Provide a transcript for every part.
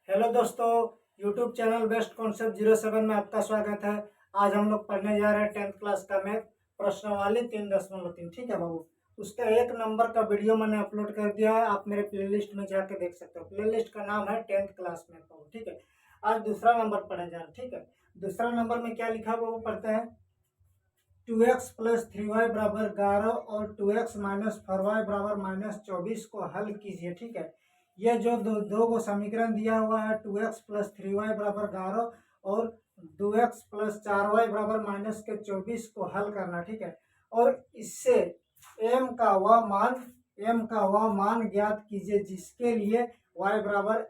Hello दोस्तों, YouTube channel best concept 07 में आपका स्वागत है। आज हम लोग पढ़ने जा रहे हैं 10th क्लास का मैथ प्रश्नावली 3.3। ठीक है बाबू, उसका 1 नंबर का वीडियो मैंने अपलोड कर दिया है। आप मेरे प्लेलिस्ट में जाके देख सकते हो। प्लेलिस्ट का नाम है 10th क्लास मैथ बाबू। ठीक है, आज दूसरा नंबर पढ़ने जा रहे हैं। ठीक है, दूसरा नंबर में क्या लिखा बाबू पढ़ते हैं। 2x प्लस 3y बराबर 11 और 2x माइनस 4y बराबर माइनस 24 को हल कीजिए। ठीक है, ये जो दो को समीकरण दिया हुआ है 2x प्लस 3y बराबर 11 और 2x प्लस 4y बराबर माइनस के 24 को हल करना। ठीक है, और इससे m का वह मान ज्ञात कीजिए जिसके लिए y बराबर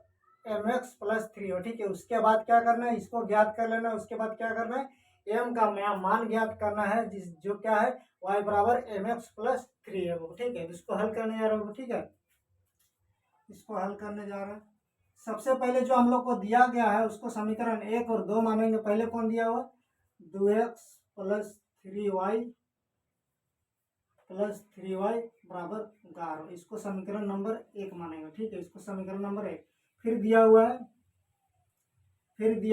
mx प्लस 3 हो। ठीक है, उसके बाद क्या करना है, इसको ज्ञात कर लेना है। उसके बाद क्या करना है, एम का मान ज्ञात करना है जिस जो क्या है y बराबर mx प्लस 3 है वो। ठीक है, इसको हल करने जा रहे हो। ठीक है, इसको हल करने जा रहे हैं। सबसे पहले जो हम लोग को दिया गया है उसको समीकरण 1 और 2 मानेंगे। पहले कौन दिया हुआ, 2x प्लस 3y बराबर 11, इसको समीकरण नंबर 1 मानेंगे। ठीक है, इसको समीकरण नंबर 1। फिर दिया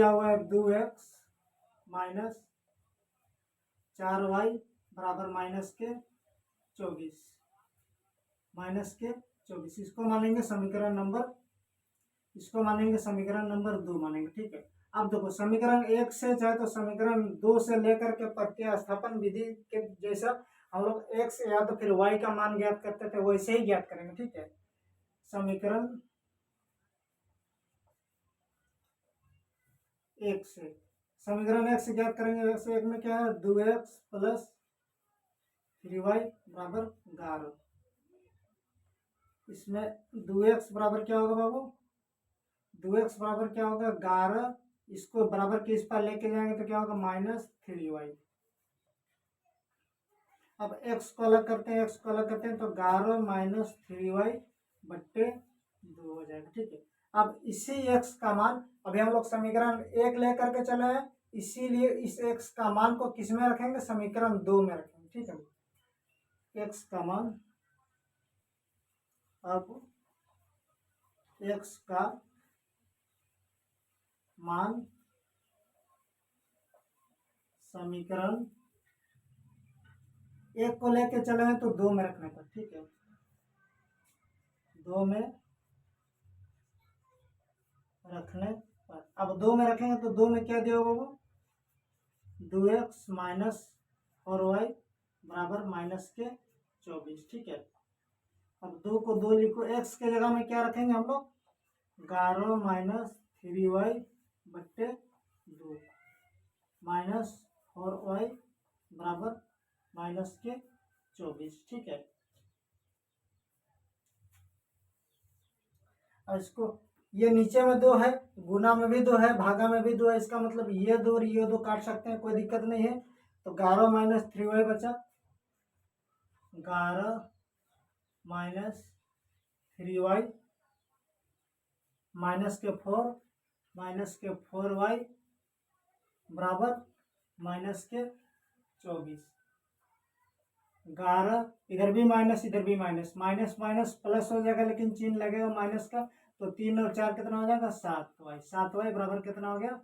हुआ है 2x माइनस 4y बराबर माइनस के 24, इसको मानेंगे समीकरण नंबर 2 मानेंगे। ठीक है, अब देखो समीकरण 1 से चाहे तो समीकरण 2 से लेकर के प्रतिस्थापन विधि के जैसा हम लोग x या तो फिर y का मान ज्ञात करते थे वैसे ही ज्ञात करेंगे। ठीक है, समीकरण 1 से ज्ञात करेंगे। x 1 में क्या है, 2x प्लस 3y बराबर 11। इसमें 2x बराबर क्या होगा बाबू, 2x बराबर क्या होगा 11। इसको बराबर के इस पर लेके जाएंगे तो क्या होगा माइनस 3y। अब x को अलग करते हैं तो 11 माइनस 3y बट्टे 2 हो जाएगा। ठीक है, अब इसी x का मान अभी हम लोग समीकरण 1 लेकर के चले हैं, इसीलिए इस x का मान को किस में रखेंगे, समीकरण 2 में रखेंगे। ठीक है, x का मान, अब x का मान समीकरण 1 को लेके चले हैं तो 2 में रखने पर। ठीक है, 2 में रखने पर, अब 2 में रखेंगे तो 2 में क्या दिया होगा, 2x माइनस 4y बराबर माइनस के 24। ठीक है, अब 2 को 2 लिखो, x के जगह में क्या रखेंगे हम लोग, 11 माइनस 3y बट्टे 2 माइनस 4y बराबर माइनस के 24। ठीक है, और इसको ये नीचे में 2 है, गुना में भी 2 है, भागा में भी 2 है। इसका मतलब ये 2 और ये 2 काट सकते हैं, कोई दिक्कत नहीं है। तो 11 माइनस 3y बचा, 11 माइनस 3y माइनस के 4y बराबर माइनस के 24। 11 इधर भी माइनस इधर भी माइनस, माइनस माइनस प्लस हो जाएगा लेकिन चिन्ह लगेगा माइनस का। तो 3 और 4 कितना हो जाएगा, 7y बराबर कितना हो गया,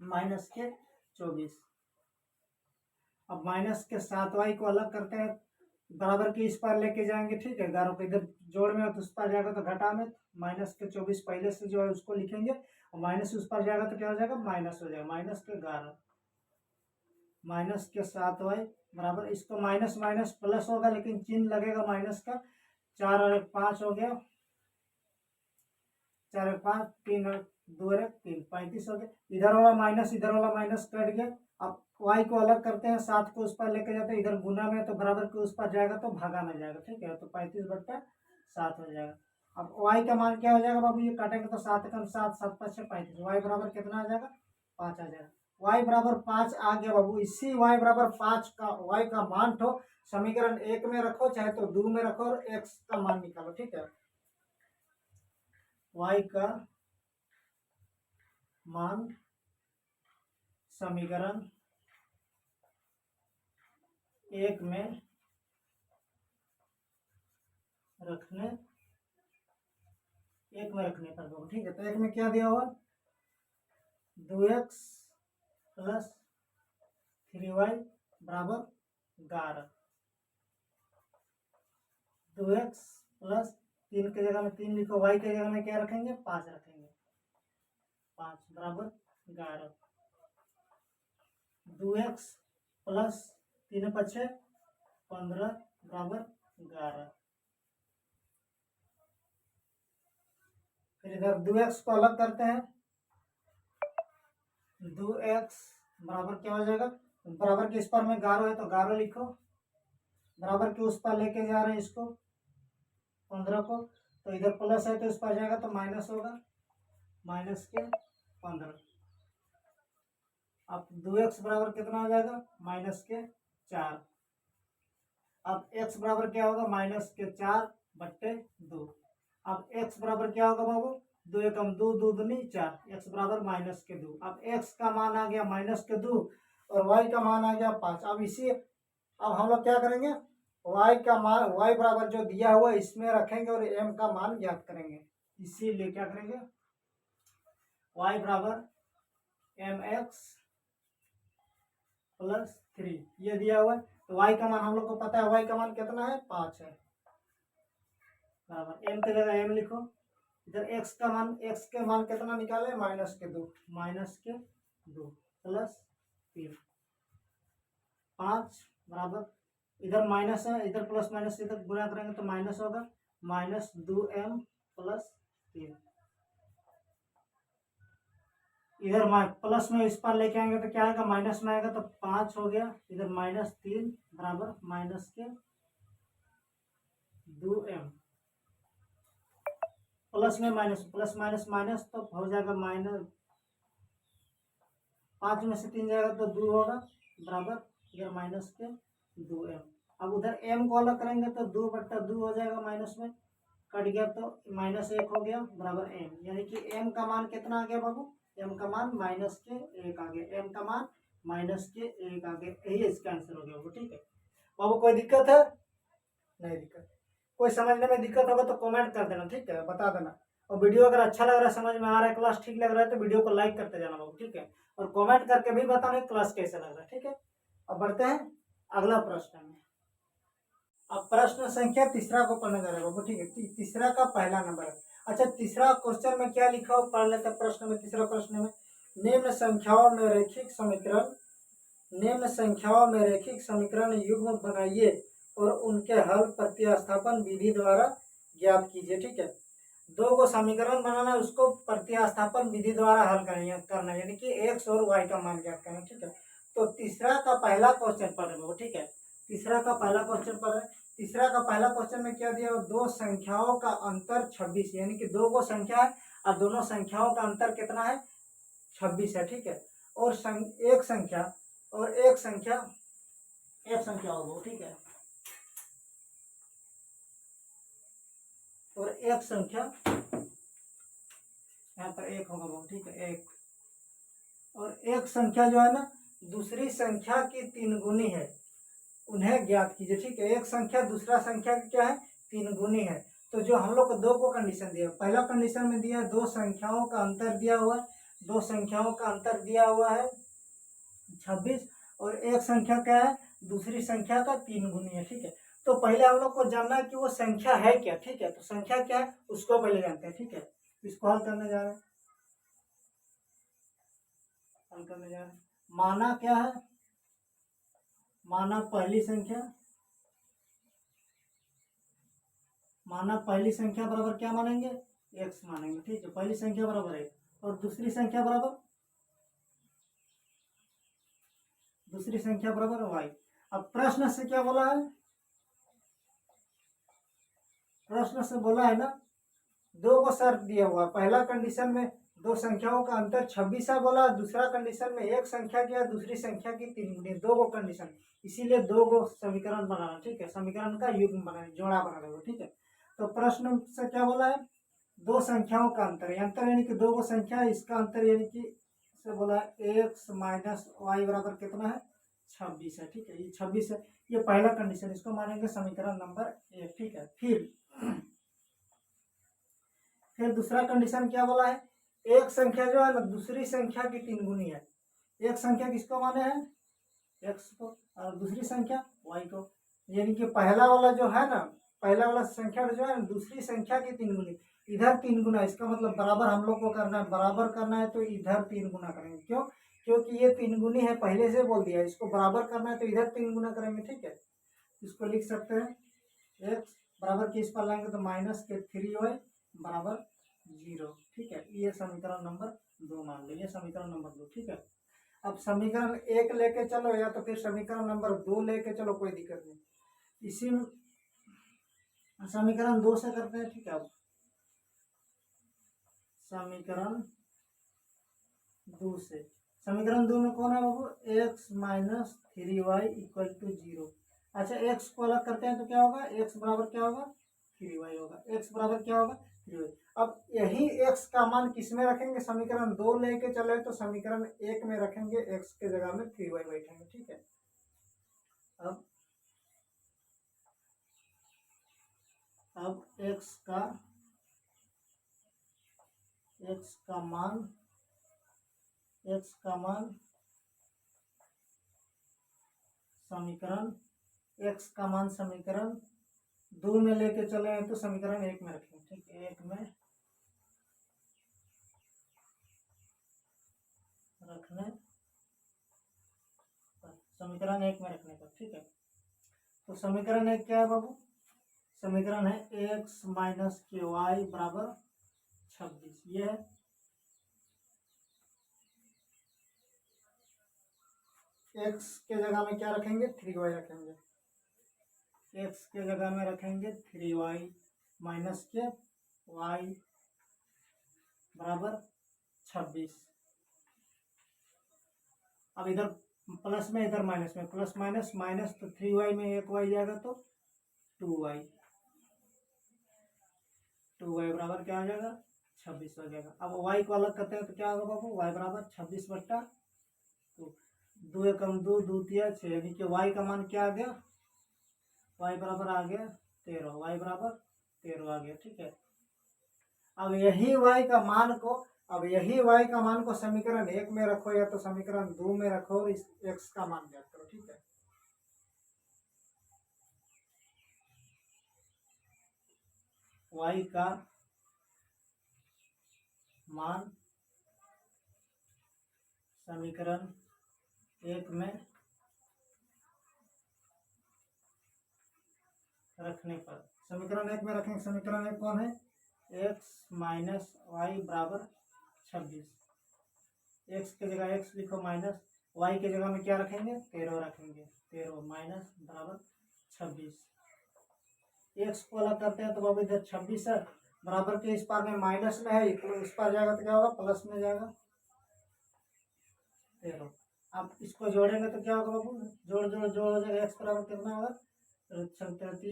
माइनस के 24। अब माइनस के 7y को अलग करते हैं, बराबर के इस पार लेके जाएंगे। ठीक है, 11 को इधर जोड़ में तो उस पार जाएगा तो घटा में, माइनस के 24 पहले से जो है उसको लिखेंगे और माइनस उस पार जाएगा तो क्या हो जाएगा, माइनस हो जाएगा। माइनस के 11 माइनस के 7y बराबर, इसको माइनस माइनस प्लस होगा लेकिन चिन्ह लगेगा माइनस का। 4 और 1 5 हो गया, 4 और 5 3 और 2 और 1 3, 35 हो गया। इधर वाला माइनस कट गया। अब y को अलग करते हैं, 7 को उस पर लेके जाते हैं, इधर गुना में तो बराबर के उस पर जाएगा तो भागा में जाएगा। ठीक है, तो 35 बट्टा 7 हो जाएगा। अब y का मान क्या हो जाएगा बाबू, ये काटेंगे तो 7 कम 7 7 5 35, y बराबर कितना आ जाएगा, 5 आ जाएगा। y बराबर 5 आ गया बाबू। इसी y बराबर 5 का y का मान तो समीकरण 1 में रखो चाहे तो 2 में रखो और x का मान निकालो। ठीक है, y का मान समीकरण 1 में रखने एक में रखने पर बाबू, ठीक है। तो एक में क्या दिया हुआ, 2x प्लस 3y बराबर 11। 2x प्लस 3 की जगह में 3 लिखो, y की जगह में क्या रखेंगे, 5 रखेंगे, 5 बराबर 11। 2x प्लस 3 पचे 15 बराबर 11। फिर इधर 2x को अलग करते हैं, 2x बराबर क्या हो जाएगा, बराबर के इस पर में 11 है तो 11 लिखो, बराबर के उस पर लेके जा रहे हैं इसको 15 को, तो इधर प्लस है तो इस पर जाएगा तो माइनस होगा, माइनस के 15। अब 2x बराबर कितना हो जाएगा, माइनस के 4। अब x बराबर क्या होगा, माइनस के 4 बट्टे 2। अब x बराबर क्या होगा बाबू, 2 एकम 2, 2 दूनी 4, x बराबर माइनस के 2। अब x का मान आ गया माइनस के 2 और y का मान आ गया 5। अब हम लोग क्या करेंगे, y का मान, y बराबर जो दिया हुआ इसमें रखेंगे और m का मान ज्ञात करेंगे। इसीलिए क्या करेंगे, y बराबर mx प्लस 3 ये दिया हुआ है, तो y का मान हम लोग को पता है, y का मान कितना है, 5 है, बराबर m की जगह m लिखो। इधर x के मान कितना निकाले, माइनस के 2, माइनस के 2 प्लस 3, 5 बराबर, इधर माइनस है, इधर प्लस माइनस इधर गुणा करेंगे तो माइनस होगा, माइनस 2m प्लस 3। इधर प्लस में इस पर लेके आएंगे तो क्या आएगा, माइनस में आएगा तो 5 हो गया, इधर माइनस 3 बराबर माइनस के 2m, प्लस में माइनस, प्लस माइनस माइनस तो हो जाएगा माइनस, 5 में से 3 जाएगा तो 2 होगा, बराबर इधर माइनस के 2m। अब उधर m को अलग करेंगे तो 2 बट्टा 2 हो जाएगा, माइनस में कट गया तो माइनस 1 हो गया, बराबर m। यानी कि m का मान कितना आ गया बाबू, m का मान माइनस के 1 आ गया, m का मान माइनस के 1 आ गया, यही इसका आंसर हो गया बाबू, ठीक है बाबू। कोई दिक्कत है, नहीं दिक्कत, कोई समझने में दिक्कत होगा तो कमेंट कर देना, ठीक है, बता देना। और वीडियो अगर अच्छा लग रहा है, समझ में आ रहा है, क्लास ठीक लग रहा है तो वीडियो को लाइक करते जाना बाबू, ठीक है, और कमेंट करके भी बताना क्लास कैसा लग रहा है, ठीक है। अब बढ़ते हैं अगला प्रश्न में। अब प्रश्न संख्या तीसरा को पढ़ने जा रहे हैं बाबू, ठीक है, तीसरा का पहला नंबर है। अच्छा, तीसरा क्वेश्चन में क्या लिखा हो पढ़ लेते हैं। प्रश्न में, तीसरा प्रश्न में, निम्न संख्याओं में रैखिक समीकरण, निम्न संख्याओं में रैखिक समीकरण युग्म बनाइए और उनके हल प्रतिस्थापन विधि द्वारा ज्ञात कीजिए, ठीक है। दो को समीकरण बनाना, उसको प्रतिस्थापन विधि द्वारा हल करना, यानी कि x और y का मान ज्ञात करना, ठीक है। तो तीसरा का पहला क्वेश्चन पढ़ रहे हो, ठीक है, तीसरा का पहला क्वेश्चन पढ़ रहे। तीसरा का पहला क्वेश्चन में क्या दिया, दो संख्याओं का अंतर 26, यानी कि दो को संख्या है और दोनों संख्याओं का अंतर कितना है, 26 है, ठीक है। और एक संख्या होगा, ठीक है, और एक संख्या यहाँ पर एक होगा वो, ठीक है, एक, और एक संख्या जो है ना दूसरी संख्या की 3 गुनी है, उन्हें ज्ञात कीजिए, ठीक है। एक संख्या दूसरा संख्या की क्या है, 3 गुनी है। तो जो हम लोग को दो को कंडीशन दिया, पहला कंडीशन में दिया दो संख्याओं का अंतर दिया हुआ है, दो संख्याओं का अंतर दिया हुआ है 26, और एक संख्या क्या है, दूसरी संख्या का 3 गुनी है, ठीक है। तो पहले हम लोग को जानना है कि वो संख्या है क्या, ठीक है। तो संख्या क्या है उसको पहले जानते हैं, ठीक है। इसको हल करने जा रहे हैं, हल करने जा रहे हैं। माना क्या है, माना पहली संख्या, माना पहली संख्या बराबर क्या मानेंगे, x मानेंगे, ठीक है। पहली संख्या बराबर है, और दूसरी संख्या बराबर y। अब प्रश्न से क्या बोला है, प्रश्न से बोला है ना, दो को शर्त दिया हुआ, पहला कंडीशन में दो संख्याओं का अंतर 26 है बोला, दूसरा कंडीशन में एक संख्या की दूसरी संख्या की 3 गुनी, दो को कंडीशन, इसीलिए दो को समीकरण बनाना, ठीक है, समीकरण का युग्म बनाना, जोड़ा बना रहे हो, ठीक है। तो प्रश्न से क्या बोला है, दो संख्याओं का अंतर, अंतर यानी कि दो को संख्या है, इसका अंतर यानी कि से बोला है x माइनस वाई बराबर कितना है, 26 है, ठीक है, ये 26 है, ये पहला कंडीशन, इसको मानेंगे समीकरण नंबर 1, ठीक है। फिर दूसरा कंडीशन क्या बोला है, एक संख्या जो है ना दूसरी संख्या की 3 गुनी है। एक संख्या किसको माने हैं, एक्स को, और दूसरी संख्या वाई को। यानी कि पहला वाला जो है ना, पहला वाला संख्या जो है ना दूसरी संख्या की 3 गुनी, इधर 3 गुना, इसका मतलब बराबर हम लोग को करना है, बराबर करना है तो इधर 3 गुना करेंगे। क्यों, क्योंकि ये 3 गुनी है, पहले से बोल दिया है, इसको बराबर करना है तो इधर 3 गुना करेंगे। ठीक है, इसको लिख सकते हैं एक्स बराबर के इस पर लाएंगे तो माइनस के 3y बराबर 0। ठीक है, ये समीकरण नंबर 2 मान लो, ये समीकरण नंबर 2। ठीक है, अब समीकरण 1 लेके चलो या तो फिर समीकरण नंबर 2 लेके चलो, कोई दिक्कत नहीं। इसी समीकरण 2 से करते हैं। ठीक है, अब समीकरण 2 से, समीकरण 2 में कौन है बाबू, x minus 3y equal to 0। अच्छा, एक्स को अलग करते हैं तो क्या होगा, एक्स बराबर क्या होगा, 3y होगा। एक्स बराबर क्या होगा, 3y। अब यही एक्स का मान किस में रखेंगे, समीकरण 2 लेके चले तो समीकरण 1 में रखेंगे, एक्स के जगह में 3y बैठेंगे। ठीक है, अब एक्स का मान समीकरण, एक्स का मान समीकरण 2 में लेके चले हैं तो समीकरण 1 में रखेंगे। ठीक है, 1 में रखने पर, समीकरण 1 में रखने पर। ठीक है, तो समीकरण 1 क्या है बाबू, समीकरण है एक्स माइनस के वाई बराबर 26। ये है एक्स के जगह में क्या रखेंगे, 3y रखेंगे। एक्स के जगह में रखेंगे 3y माइनस के वाई बराबर 26। अब इधर प्लस में इधर माइनस में, प्लस माइनस माइनस, तो 3y में एक y जाएगा तो 2y, 2y बराबर क्या हो जाएगा, 26 हो जाएगा। अब y को अलग करते हैं तो क्या होगा बाबू, y बराबर 26 बट्टा 2, 2 एकम 2, 2 तिया 6, यानी कि y का मान क्या आ गया, y बराबर आ गया 13, y बराबर 13 आ गया। ठीक है, अब यही y का मान को, अब यही y का मान को समीकरण 1 में रखो या तो समीकरण 2 में रखो और इस x का मान ज्ञात करो। ठीक है, y का मान समीकरण 1 में रखने पर, समीकरण 1 में रखेंगे, समीकरण 1 कौन है, एक्स माइनस वाई बराबर 26। एक्स के जगह एक्स लिखो माइनस, वाई के जगह में क्या रखेंगे, 13 रखेंगे, 13 माइनस बराबर 26। एक्स को अलग करते हैं तो बाबू इधर 26 है, बराबर के इस पार में माइनस में है, इस पार जाएगा तो क्या होगा, प्लस में जाएगा 13। अब इसको जोड़ेंगे तो क्या होगा बाबू, जोड़ जोड़ जोड़ हो जाएगा, एक्स बराबर कितना होगा, 39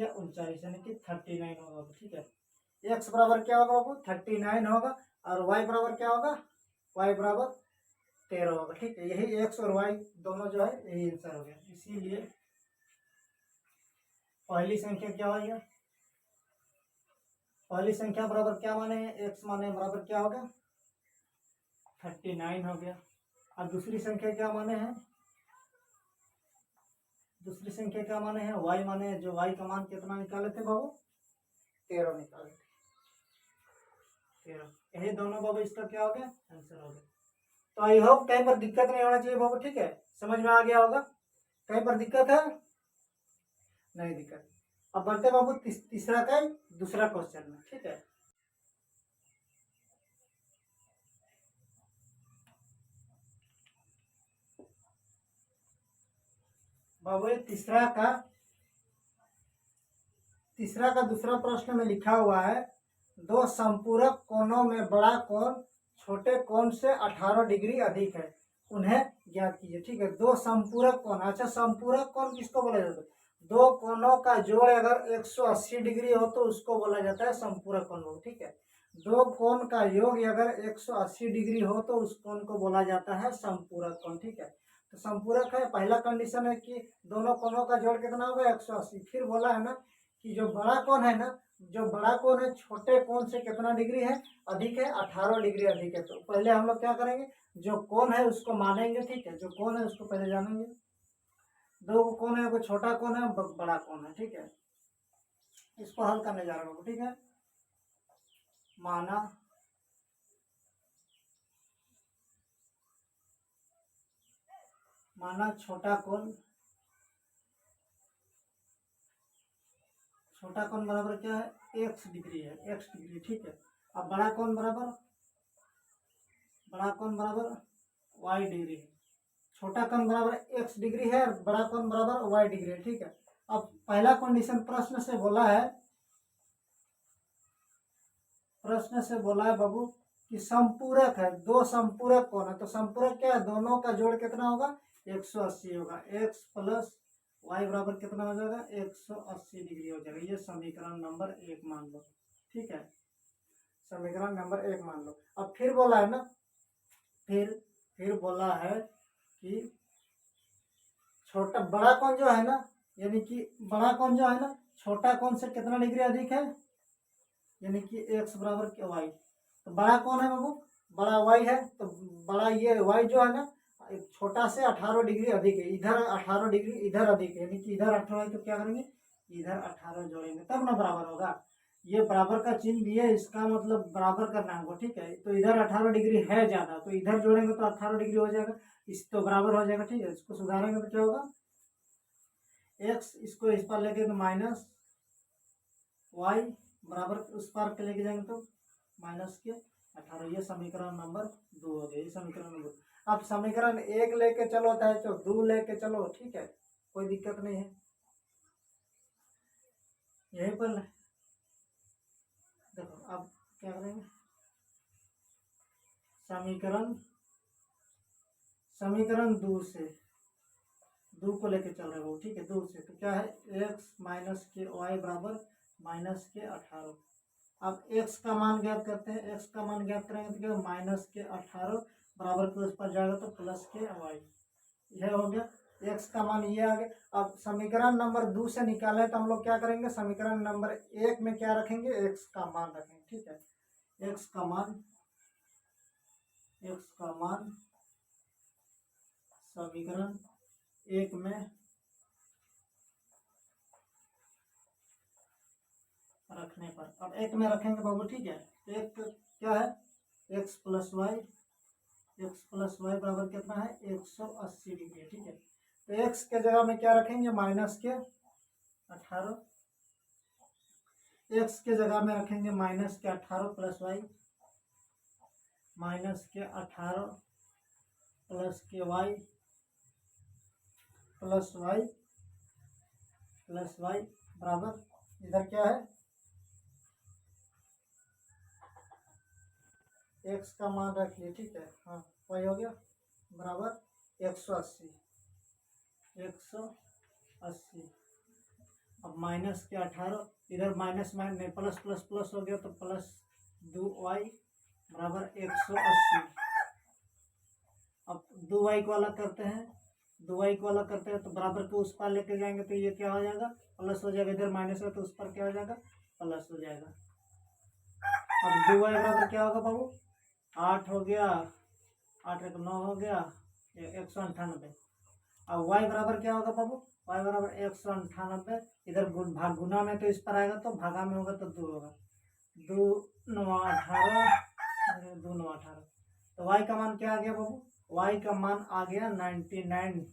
यानी कि 39 होगा। ठीक है, एक्स बराबर क्या होगा बाबू, 39 होगा, और वाई बराबर क्या होगा, वाई बराबर 13 होगा। ठीक है, यही एक्स और वाई दोनों जो है यही आंसर हो गया। इसीलिए पहली संख्या क्या हो गया, पहली संख्या बराबर क्या माने हैं, एक्स माने बराबर क्या होगा, 39 हो गया। अब दूसरी संख्या क्या माने हैं, दूसरी संख्या क्या माने हैं, वाई माने हैं, जो वाई का मान कितना निकाले थे बाबू, 13 निकाले थे, 13। यही दोनों बाबू इसका क्या हो गया, आंसर हो गया। तो आई होप कहीं पर दिक्कत नहीं होना चाहिए बाबू। ठीक है, समझ में आ गया होगा, कहीं पर दिक्कत है, नहीं दिक्कत। अब बढ़ते बाबू तीसरा का दूसरा क्वेश्चन में। ठीक है, बाबू ये तीसरा का दूसरा प्रश्न में लिखा हुआ है, दो संपूरक कोणों में बड़ा कोण छोटे कोण से 18 डिग्री अधिक है, उन्हें ज्ञात कीजिए। ठीक है, दो संपूरक कोण, अच्छा संपूरक कोण किसको बोला जाता है, दो कोणों का जोड़ अगर 180 डिग्री हो तो उसको बोला जाता है संपूरक कोण। ठीक है, दो कोण का योग अगर 180 डिग्री हो तो उस कोण को बोला जाता है संपूरक कोण। ठीक है, तो संपूरक है, पहला कंडीशन है कि दोनों कोणों का जोड़ कितना होगा, 180। फिर बोला है ना कि जो बड़ा कोण है ना जो बड़ा कोण है छोटे कोण से कितना डिग्री है अधिक है, 18 डिग्री अधिक है। तो पहले हम लोग क्या करेंगे, जो कोण है उसको मानेंगे, ठीक है, जो कोण है उसको पहले जानेंगे। दो कोण है, कोई छोटा कोण है, बड़ा कोण है, ठीक है। इसको हल करने जा रहा हूँ, ठीक है। माना छोटा कोण बराबर क्या है, एक्स डिग्री है, एक्स डिग्री, ठीक है। अब बड़ा कोण बराबर वाई डिग्री है। छोटा कोण बराबर एक्स डिग्री है और बड़ा कोण बराबर वाई डिग्री है, ठीक है। अब पहला कंडीशन प्रश्न से बोला है बाबू कि संपूरक है, दो संपूरक कोण है। तो संपूरक क्या है, दोनों का जोड़ कितना होगा, 180 होगा। एक्स प्लस वाई बराबर कितना हो जाएगा, 180 डिग्री हो जाएगा। ये समीकरण नंबर 1 मान लो, ठीक है, समीकरण नंबर 1 मान लो। अब फिर बोला है ना, फिर बोला है कि बड़ा कोण जो है ना, यानी कि बड़ा कोण जो है ना छोटा कोण से कितना डिग्री अधिक है, यानी कि एक्स बराबर के वाई। तो बड़ा कौन है बाबू, बड़ा वाई है। तो बड़ा ये वाई जो है ना छोटा से 18 डिग्री अधिक है। इधर 18 डिग्री इधर अधिक है, यानी कि इधर 18 है तो क्या करेंगे, इधर 18 जोड़ेंगे तब ना बराबर होगा। ये बराबर का चिन्ह दिया है, इसका मतलब बराबर करना होगा, ठीक है। तो इधर 18 डिग्री है ज्यादा, तो इधर जोड़ेंगे तो 18 डिग्री हो जाएगा, इस तो बराबर हो जाएगा, ठीक है। इसको सुधारेंगे तो क्या होगा, एक्स इसको इस पर लेके तो माइनस वाई बराबर उस पार के लेके जाएंगे तो माइनस के 18। ये समीकरण नंबर 2 हो गया, ये समीकरण नंबर। अब समीकरण 1 लेके चलो चाहे तो 2 लेके चलो, ठीक है, कोई दिक्कत नहीं है। यहीं पर देखो अब क्या करेंगे, समीकरण 2 से 2 को लेके चल रहे हो, ठीक है। 2 से तो क्या है, एक्स माइनस के वाई बराबर माइनस के 18। अब x का मान ज्ञात करते हैं, x का मान ज्ञात करेंगे तो क्या माइनस के 18 बराबर के उस पर जाएगा तो प्लस के वाई, यह हो गया। x का मान ये आ गया। अब समीकरण नंबर 2 से निकाले तो हम लोग क्या करेंगे, समीकरण नंबर 1 में क्या रखेंगे, x का मान रखेंगे, ठीक है। x का मान समीकरण 1 में रखने पर, अब 1 में रखेंगे बाबू, ठीक है। एक क्या है, x प्लस वाई बराबर कितना है, 180 डिग्री, ठीक है। तो x के जगह में क्या रखेंगे, माइनस के 18, x के जगह में रखेंगे माइनस के 18 प्लस वाई, माइनस के 18 प्लस के वाई प्लस वाई बराबर इधर क्या है, x का मान रख लिए, ठीक है, हाँ वही हो गया बराबर 180। अब माइनस के 18 इधर minus minus plus plus plus हो गया तो प्लस 2y बराबर 180। अब 2y को अलग करते हैं, तो बराबर को उस पार लेके जाएंगे तो ये क्या हो जाएगा, प्लस हो जाएगा। इधर माइनस है तो उस पर क्या हो जाएगा, प्लस हो जाएगा। अब 2y बराबर क्या होगा बाबू, 8 हो गया, 8 एक 9 हो गया, 198। अब y बराबर क्या होगा बाबू, y बराबर 198। इधर गुना में तो इस पर आएगा तो भागा में होगा तो 2 होगा, 2 9 18, 2 9 18। तो y का मान क्या आ गया बाबू, y का मान आ गया 99,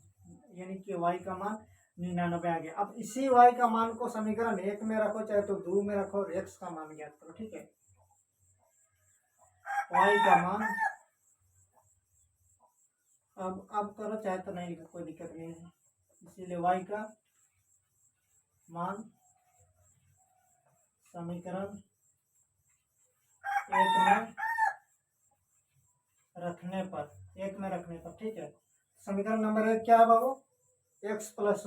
यानी कि y का मान 99 आ गया। अब इसी y का मान को समीकरण 1 में रखो चाहे तो 2 में रखो और x का मान ज्ञात करो, ठीक है। y का मान अब करो चाहे तो नहीं, कोई दिक्कत नहीं है। इसीलिए y का मान समीकरण 1 में रखने पर, ठीक है। समीकरण नंबर 1 क्या है बाबू, x प्लस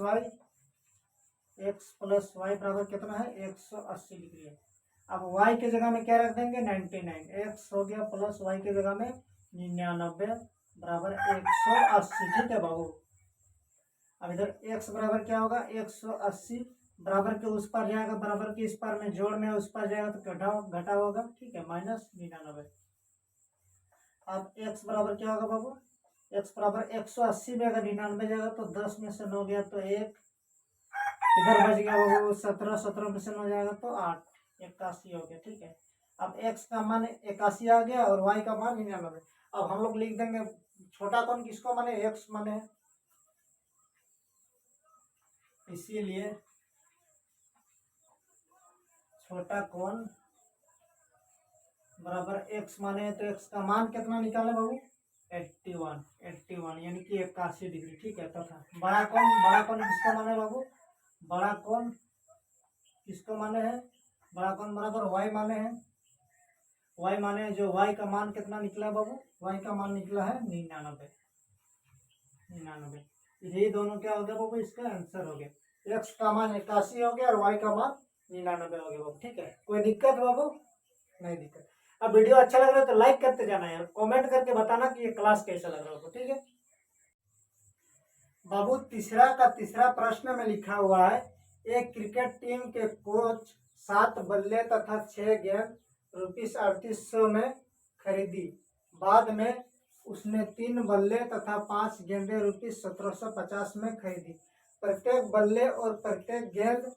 वाई बराबर कितना है, 180 डिग्री है। अब y के जगह में क्या रख देंगे, 99, x हो गया प्लस y के जगह में 99 बराबर 180, ठीक है बाबू। अब इधर x बराबर क्या होगा, 180 बराबर के उस पार जाएगा, बराबर के इस पार में जोड़ में उस पार जाएगा तो घटा होगा, ठीक है, -99। अब x बराबर क्या होगा बाबू, x बराबर 180 में अगर 99 जाएगा तो 10 में से 9 गया तो 1, इधर बच गया बाबू 17, 17 में से 9 जाएगा तो 8, 81 हो गया, ठीक है। अब x का मान 81 आ गया और y का मान 99। अब हम लोग लिख देंगे छोटा कौन किसको माने, x माने, इसीलिए छोटा कौन बराबर x माने तो x का मान कितना निकाले बाबू, 81 यानी कि 81 डिग्री, ठीक है। तथा बड़ा कौन किसको माने बाबू, बड़ा कौन किसको माने है, बड़ा कौन बराबर y माने है, y माने जो y का मान कितना निकला बाबू, y का मान निकला है 99। ये दोनों क्या हो गया बाबू, इसका आंसर हो गया। x का मान 81 हो गया और y का मान 99 हो गया बाबू, ठीक है। कोई दिक्कत बाबू, नहीं दिक्कत। अब वीडियो अच्छा लग रहा है तो लाइक करते जाना है, कमेंट करके बताना कि ये क्लास कैसा लग रहा है, ठीक है बाबू। तीसरा प्रश्न में लिखा हुआ है, एक क्रिकेट टीम के कोच 7 बल्ले तथा 6 गेंद ₹3800 में खरीदी। बाद में उसने 3 बल्ले तथा 5 गेंदें ₹1750 में खरीदी। प्रत्येक बल्ले और प्रत्येक गेंद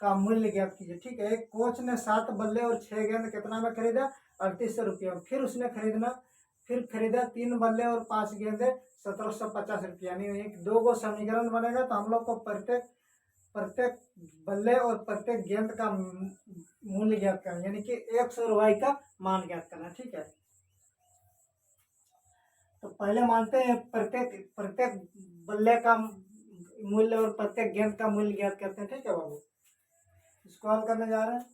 का मूल्य ज्ञात कीजिए, ठीक है। एक कोच ने 7 बल्ले और 6 गेंद कितना में खरीदा, 3800 रुपया। फिर उसने खरीदा 3 बल्ले और 5 गेंदे 1750 रुपया, यानी एक दो गो समीकरण बनेगा। तो हम लोग को प्रत्येक बल्ले और प्रत्येक गेंद का मूल्य ज्ञात करना, यानी कि x और y का मान ज्ञात करना, ठीक है। तो पहले मानते हैं प्रत्येक बल्ले का मूल्य और प्रत्येक गेंद का मूल्य ज्ञात करते हैं, ठीक है बाबू। इसको हल करने जा रहे हैं।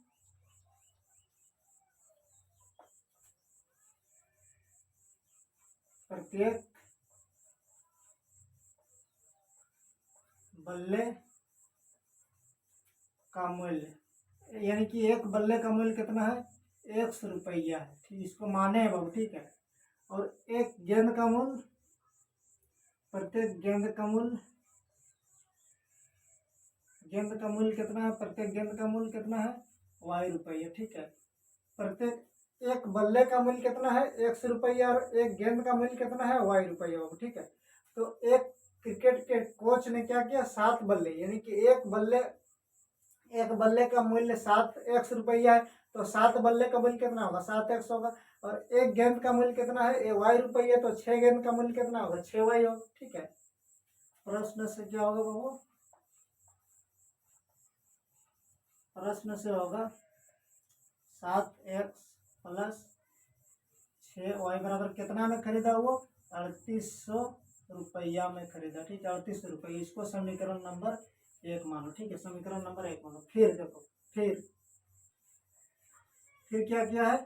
प्रत्येक बल्ले का मूल्य, यानी कि एक बल्ले का मूल्य कितना है, 100 रुपया है, ठीक, इसको माने हैं बाबू, ठीक है। और एक गेंद का मूल्य, प्रत्येक गेंद का मूल्य कितना है, प्रत्येक गेंद का मूल्य कितना है, y रुपया, ठीक है। प्रत्येक एक बल्ले का मूल्य कितना है, 100 रुपया, और एक गेंद का मूल्य कितना है, y रुपया, ठीक है। तो एक क्रिकेट के कोच ने क्या किया, 7 बल्ले, यानी कि एक बल्ले का मूल्य 7x रुपया है, तो 7 बल्ले का मूल्य कितना होगा, 7x होगा। और एक गेंद का मूल्य कितना है, y रुपया, तो 6 गेंद का मूल्य कितना होगा, 6y होगा, ठीक है। प्रश्न से क्या होगा बाबू, प्रश्न से होगा 7x प्लस 6y बराबर कितना में खरीदा, वो 3800 रुपया में खरीदा, ठीक है, 3800 रुपया। इसको समीकरण नंबर 1 मानो, ठीक है, समीकरण नंबर 1 मानो। फिर देखो, फिर क्या किया है,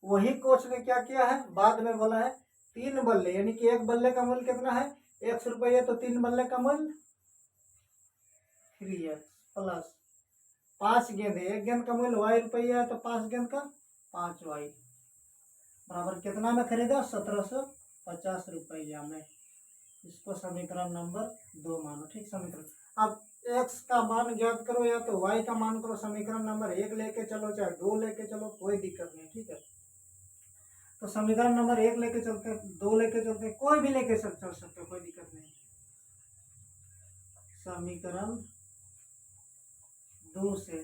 वही कोच ने क्या किया है, बाद में बोला है 3 बल्ले, यानी कि एक बल्ले का मूल्य कितना है, 100 रुपया, तो 3 बल्ले का मूल्य 3x प्लस 5 गेंद, एक गेंद का मूल्य y रुपया है, तो 5 गेंद का 5y बराबर कितना में खरीदा, 1750 रुपया में। इसको समीकरण नंबर 2 मानो, ठीक, समीकरण। अब x का मान ज्ञात करो या तो y का मान करो, समीकरण नंबर 1 लेके चलो चाहे 2 लेके चलो, कोई दिक्कत नहीं, ठीक है। तो समीकरण नंबर 1 लेके चलते हैं, 2 लेके चलते हैं, कोई भी लेके चल सकते हो, कोई दिक्कत नहीं। समीकरण 2 से,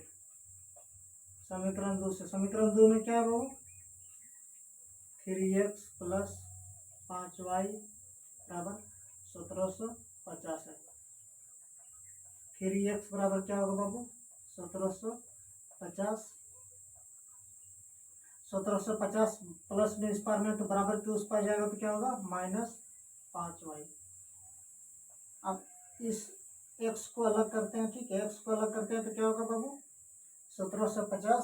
समीकरण 2 में क्या है वो, 3x प्लस 5y बराबर 1750 है। 3x बराबर क्या होगा बाबू, 1750 प्लस में इस पार में तो बराबर के उस पार जाएगा तो क्या होगा, -5y। अब इस x को अलग करते हैं, ठीक है, x को अलग करते हैं तो क्या होगा बाबू, 1750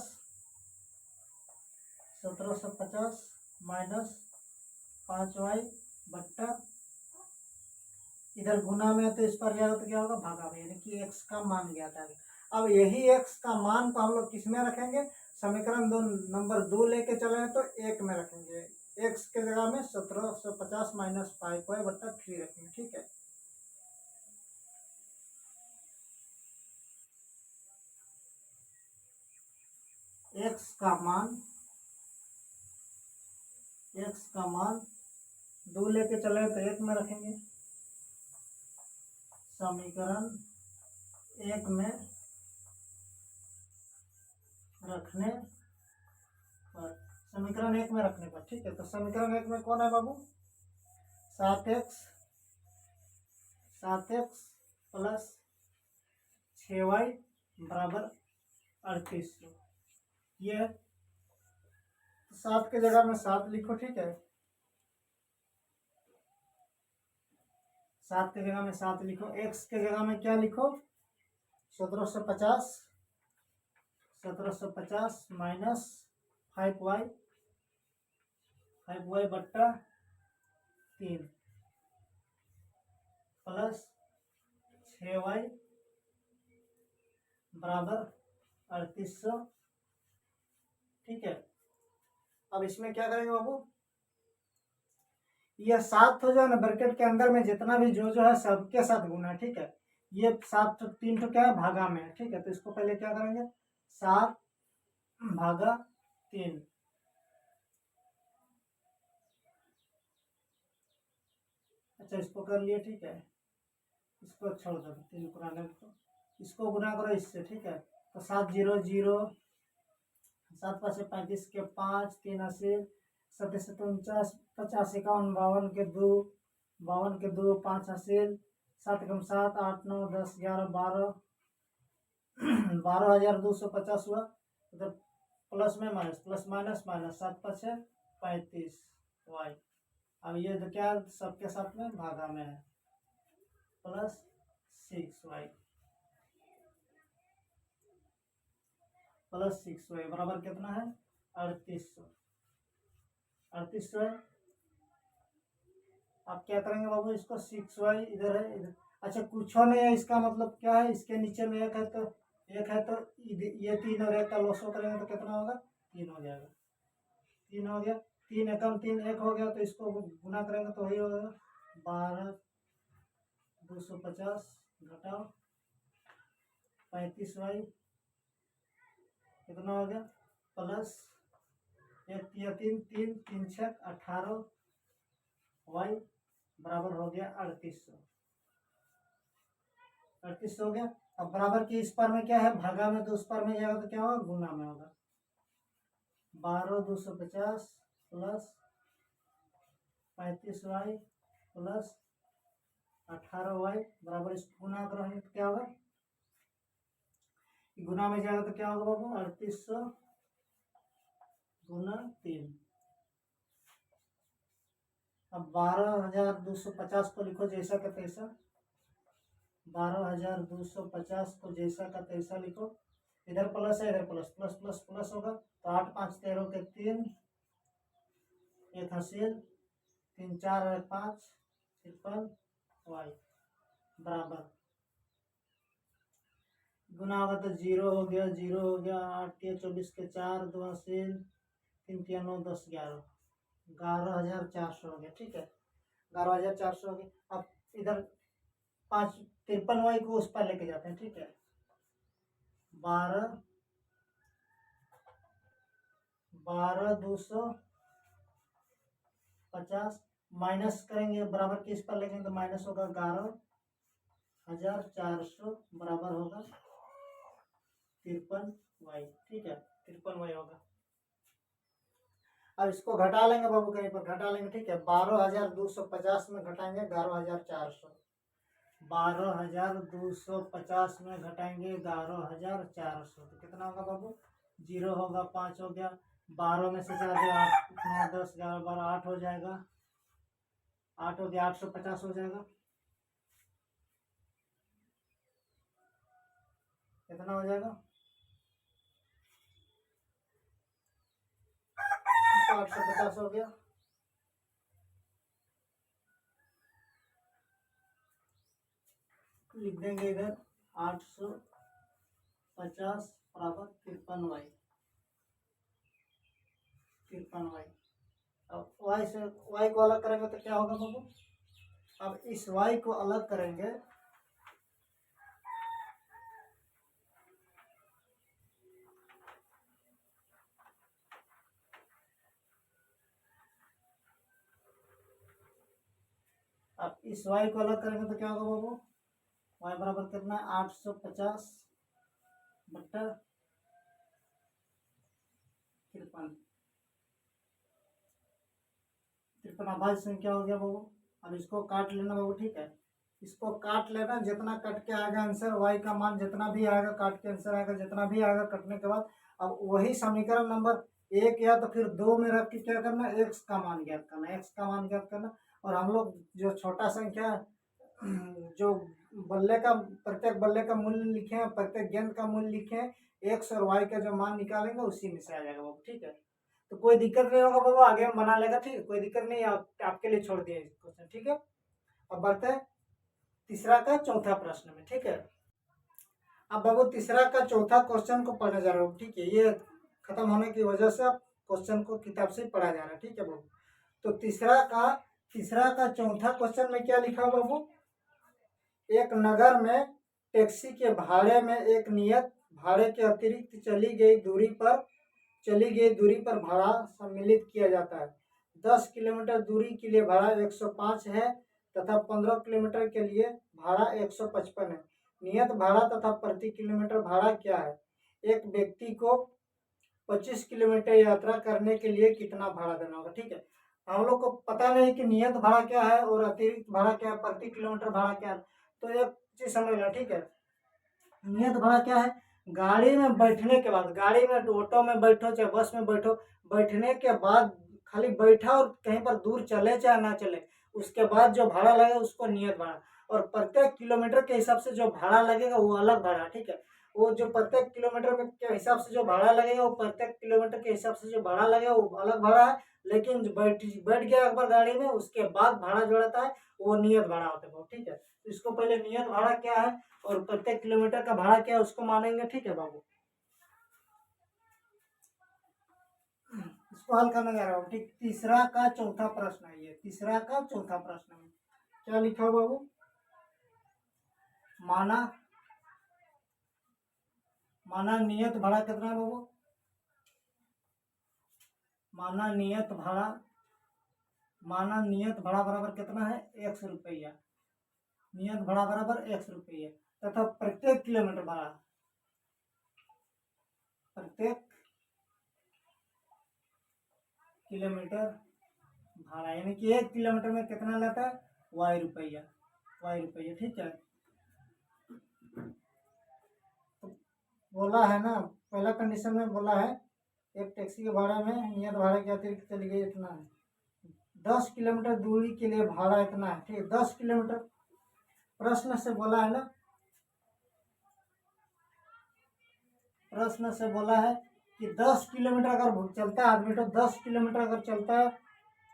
-5y बट्टा, इधर गुना में तो इस पर जाएगा तो क्या होगा, भागा में, यानी कि x का मान ज्ञात है। अब यही x का मान को हम लोग किस में रखेंगे, समीकरण नंबर 2 लेके चले हैं तो 1 में रखेंगे, x के जगह में 1750 -5y बट्टा 3 रखेंगे, ठीक है। एक्स का मान 2 लेके चले तो 1 में रखेंगे, समीकरण 1 में रखने पर, समीकरण 1 में रखने पर, ठीक है। तो समीकरण 1 में कौन है बाबू? 7x प्लस 6y बराबर 3800, ये है। 7 के जगह में 7 लिखो, ठीक है। 7 के जगह में 7 लिखो। x के जगह में क्या लिखो? 1750 माइनस 5y बट्टा 3 प्लस 6y बराबर 3800, ठीक है। अब इसमें क्या करेंगे बाबू? यह 7 तो जो है ना ब्रैकेट के अंदर में जितना भी जो है सबके साथ गुना है, ठीक है। ये 7 तो 3 तो क्या है भागा में है, ठीक है। तो इसको पहले क्या करेंगे? 7 भागा 3, अच्छा इसको कर लिए, ठीक है। इसको छोड़ दो, 3 पुराने को, इसको गुना करो इससे, ठीक है। तो 7 0 0, 7 5 35 के 5, 3 80, 7 49 50 51 52 के 2, 52 के 2, 5 80, 7 कम 7 8 9 10 11 12, 12,250 हुआ। इधर प्लस में minus, plus minus minus, 7 5 35 y. अब ये तो क्या सबके साथ में भागा में है, प्लस 6y बराबर कितना है? 3800 है। आप क्या करेंगे बाबू? इसको 6y इधर है, इधर, अच्छा कुछ नहीं है, इसका मतलब क्या है? इसके नीचे में 1 है तो ये 3 और 1 का लॉसो करेंगे तो कितना होगा? 3 हो जाएगा। 3 हो गया, 3 एकम 3 1 हो गया, तो इसको गुना करेंगे तो वही होगा 12,250 घटाओ 35y कितना हो गया? प्लस 1 3 3 3 6 18 y बराबर हो गया 3800 हो गया। अब बराबर की इस पर में क्या है? भागा में, तो उस पर में जाएगा तो क्या होगा? गुना में होगा। 12,250 प्लस 35y प्लस 18y बराबर, इसको गुना करेंगे तो क्या होगा? गुना में जाएगा तो क्या होगा बाबू? 3800 गुना 3। अब 12,250 को लिखो जैसा का तैसा, 12,250 को जैसा का तैसा लिखो। इधर प्लस है, इधर प्लस, प्लस प्लस प्लस होगा, तो 8 5 13 के 3, 1 हासिल, 3 4 5 53 वाई बराबर, गुना होगा तो 0 हो गया, 0 हो गया, 8 के 24 के 4, 2 हासिल, 3 3 9 10 11, 11,400 हो गया, ठीक है। 11,400 हो गया। अब इधर 5 53 वाई को उस पर लेके जाते हैं, ठीक है। 12,250 माइनस करेंगे, बराबर किस पर लेंगे तो माइनस होगा 11,400 बराबर होगा 53 वाई, ठीक है। 53 वाई होगा। अब इसको घटा लेंगे बाबू, कहीं पर घटा लेंगे, ठीक है। 12,250 में घटाएंगे 11,400, 12,250 में घटाएंगे 11,400, तो कितना होगा बाबू? 0 होगा, 5 हो गया, 12 में से 4 गया 8 9 10 11 12 8 हो जाएगा, 8 हो गया, 850 हो जाएगा। कितना हो जाएगा? 850 हो गया। लिख देंगे इधर 850 बराबर 53 वाई, 53 वाई। अब वाई से वाई को अलग करेंगे तो क्या होगा बाबू? अब इस वाई को अलग करेंगे, अब इस y को अलग करेंगे तो क्या होगा बाबू, y बराबर कितना है 850 बट्टा 53। 53 अभाज्य संख्या हो गया बाबू। अब इसको काट लेना बाबू, ठीक है, इसको काट लेना, जितना कट के आएगा आंसर y का मान जितना भी आएगा काट के आंसर आएगा, जितना भी आएगा कटने के बाद अब वही समीकरण नंबर 1 या तो फिर 2 में रख के क्या करना, x का मान ज्ञात करना, x का मान ज्ञात करना। और हम लोग जो छोटा संख्या जो बल्ले का प्रत्येक बल्ले का मूल्य लिखे हैं, प्रत्येक गेंद का मूल्य लिखे हैं, x और y का जो मान निकालेंगे उसी में से आ जाएगा बाबू, ठीक है। तो कोई दिक्कत नहीं होगा बाबू, आगे हम बना लेगा, ठीक है, कोई दिक्कत नहीं, आपके लिए छोड़ दिया क्वेश्चन, ठीक है। अब बढ़ते हैं तीसरा का चौथा प्रश्न में, ठीक है। अब बाबू तीसरा का चौथा क्वेश्चन को पढ़ने जा रहा हूँ, ठीक है, ये खत्म होने की वजह से अब क्वेश्चन को किताब से पढ़ा जा रहा है, ठीक है बाबू। तो तीसरा का चौथा क्वेश्चन में क्या लिखा बाबू, एक नगर में टैक्सी के भाड़े में एक नियत भाड़े के अतिरिक्त चली गई दूरी पर भाड़ा सम्मिलित किया जाता है। 10 किलोमीटर दूरी के लिए भाड़ा 105 है तथा 15 किलोमीटर के लिए भाड़ा 155 है। नियत भाड़ा तथा प्रति किलोमीटर भाड़ा क्या है? एक व्यक्ति को 25 किलोमीटर यात्रा करने के लिए कितना भाड़ा देना होगा, ठीक है। हम लोग को पता नहीं कि नियत भाड़ा क्या है और अतिरिक्त भाड़ा क्या है, प्रति किलोमीटर भाड़ा क्या है, तो एक चीज समझ लो, ठीक है। नियत भाड़ा क्या है, गाड़ी में बैठने के बाद, गाड़ी में ऑटो में बैठो चाहे बस में बैठो, बैठने के बाद खाली बैठा और कहीं पर दूर चले चाहे ना चले, उसके बाद जो भाड़ा लगेगा उसको नियत भाड़ा, और प्रत्येक किलोमीटर के हिसाब से जो भाड़ा लगेगा वो अलग भाड़ा, ठीक है। वो जो प्रत्येक किलोमीटर में के हिसाब से जो भाड़ा लगेगा वो प्रत्येक किलोमीटर के हिसाब से जो भाड़ा लगेगा वो अलग भाड़ा है, लेकिन बैठ गया एक बार गाड़ी में उसके बाद भाड़ा जो रहता है वो नियत भाड़ा होता है, ठीक है। तो इसको पहले नियत भाड़ा क्या है और प्रत्येक किलोमीटर का भाड़ा क्या है उसको मानेंगे, ठीक है बाबू। इसको हल करने जा रहा हूँ, ठीक। तीसरा का चौथा प्रश्न है ये, तीसरा का चौथा प्रश्न में क्या लिखा बाबू, माना नियत भाड़ा कितना है बाबू, माना नियत भाड़ा बराबर कितना है 100 रुपया, नियत भाड़ा बराबर 100 रुपया तथा प्रत्येक किलोमीटर भाड़ा, प्रत्येक किलोमीटर भाड़ा यानी कि 1 किलोमीटर में कितना लेता है y रुपया, ठीक है। तो बोला है ना, पहला कंडीशन में बोला है एक टैक्सी के भाड़े में नियत भाड़े के अतिरिक्त चली गई इतना है, 10 किलोमीटर दूरी के लिए भाड़ा इतना है, ठीक है। 10 किलोमीटर प्रश्न से बोला है ना, प्रश्न से बोला है कि 10 किलोमीटर अगर चलता है आदमी, तो 10 किलोमीटर अगर चलता है,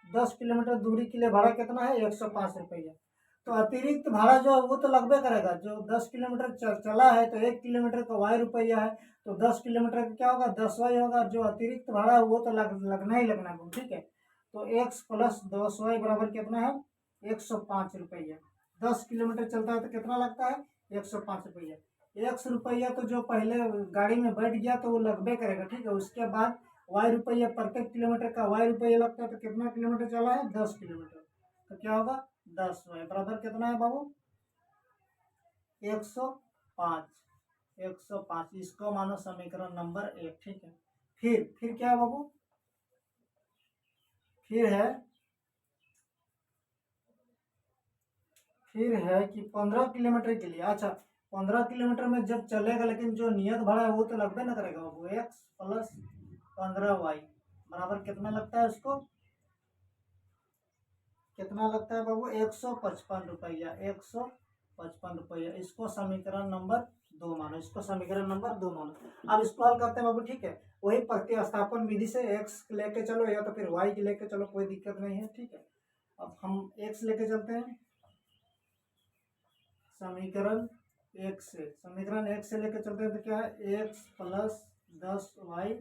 10 किलोमीटर दूरी के लिए भाड़ा कितना है 105 रुपया। तो अतिरिक्त भाड़ा जो है वो तो लगभग करेगा, जो 10 किलोमीटर चला है तो 1 किलोमीटर का y रुपया है, तो 10 किलोमीटर का क्या होगा 10y होगा, जो अतिरिक्त भाड़ा है वो तो लगना ही लगना है, ठीक है। तो x प्लस 10y बराबर कितना है 105 रुपया। 10 किलोमीटर चलता है तो कितना लगता है 105 रुपया। 100 रुपया तो जो पहले गाड़ी में बैठ गया तो वो लगभग करेगा, ठीक है। उसके बाद y रुपया, प्रत्येक किलोमीटर का y रुपया लगता है, तो कितना किलोमीटर चला है 10 किलोमीटर, तो क्या होगा 10y बराबर कितना है बाबू 105, 105। इसको मानो समीकरण नंबर 1, ठीक है। फिर क्या है बाबू, फिर है कि 15 किलोमीटर के लिए, अच्छा 15 किलोमीटर में जब चलेगा, लेकिन जो नियत भाड़ा है वो तो लगभग ना करेगा बाबू, x प्लस 15y बराबर कितना लगता है उसको, कितना लगता है बाबू 155 रुपया, 155 रुपया। इसको समीकरण नंबर 2 मानो, इसको समीकरण नंबर 2 मानो। अब इसको हल करते हैं बाबू, ठीक है। वही प्रतिस्थापन विधि से x लेके चलो या तो फिर y लेके चलो, कोई दिक्कत नहीं है, ठीक है। अब हम x लेके चलते हैं, समीकरण 1 से लेके चलते हैं, तो क्या है x प्लस 10y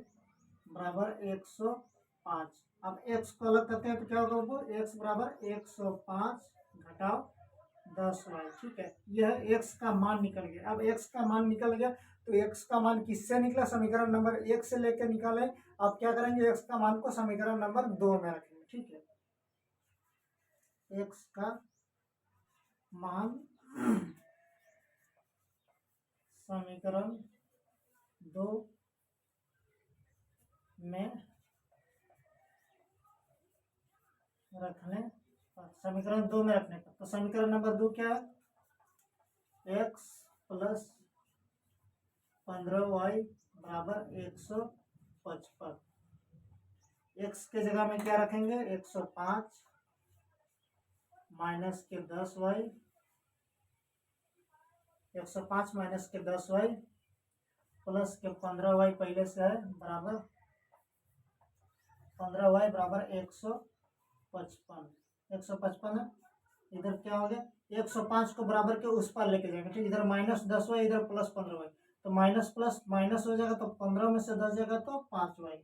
बराबर 105। अब x को अलग करते हैं तो क्या होगा वो x बराबर 105 घटाओ 10y, ठीक है। यह x का मान निकल गया। अब x का मान निकल गया तो x का मान किससे निकला, समीकरण नंबर 1 से लेकर निकाले। अब क्या करेंगे, x का मान को समीकरण नंबर 2 में रखेंगे, ठीक है। x का मान समीकरण 2 में रखने पर, समीकरण 2 में रखने पर, तो समीकरण नंबर 2 क्या है, x प्लस 15y बराबर 155। x के जगह में क्या रखेंगे, 105 माइनस के 10y, 105 माइनस के 10y प्लस के 15y पहले से है बराबर 15y बराबर 155। 155 है, इधर क्या हो गया, 105 को बराबर के उस पर लेके जाएंगे, ठीक, इधर माइनस 10y इधर प्लस 15y, तो माइनस प्लस माइनस हो जाएगा, तो 15 में से 10 जाएगा तो 5y,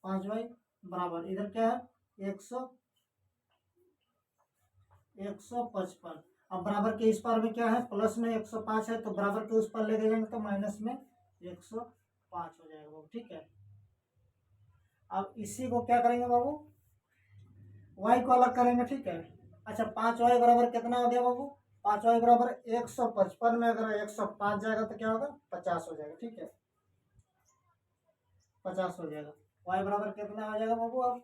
5y बराबर इधर क्या है 155। अब बराबर के इस पार में क्या है, प्लस में 105 है, तो बराबर के उस पार लेके जाएंगे तो माइनस में 105 हो जाएगा बाबू, ठीक है। अब इसी को क्या करेंगे बाबू, y को अलग करेंगे, ठीक है। अच्छा 5y बराबर कितना हो गया बाबू, 5y बराबर 155 में अगर 105 जाएगा तो क्या होगा, 50 हो जाएगा, ठीक है, 50 हो जाएगा। y बराबर कितना आ जाएगा बाबू, अब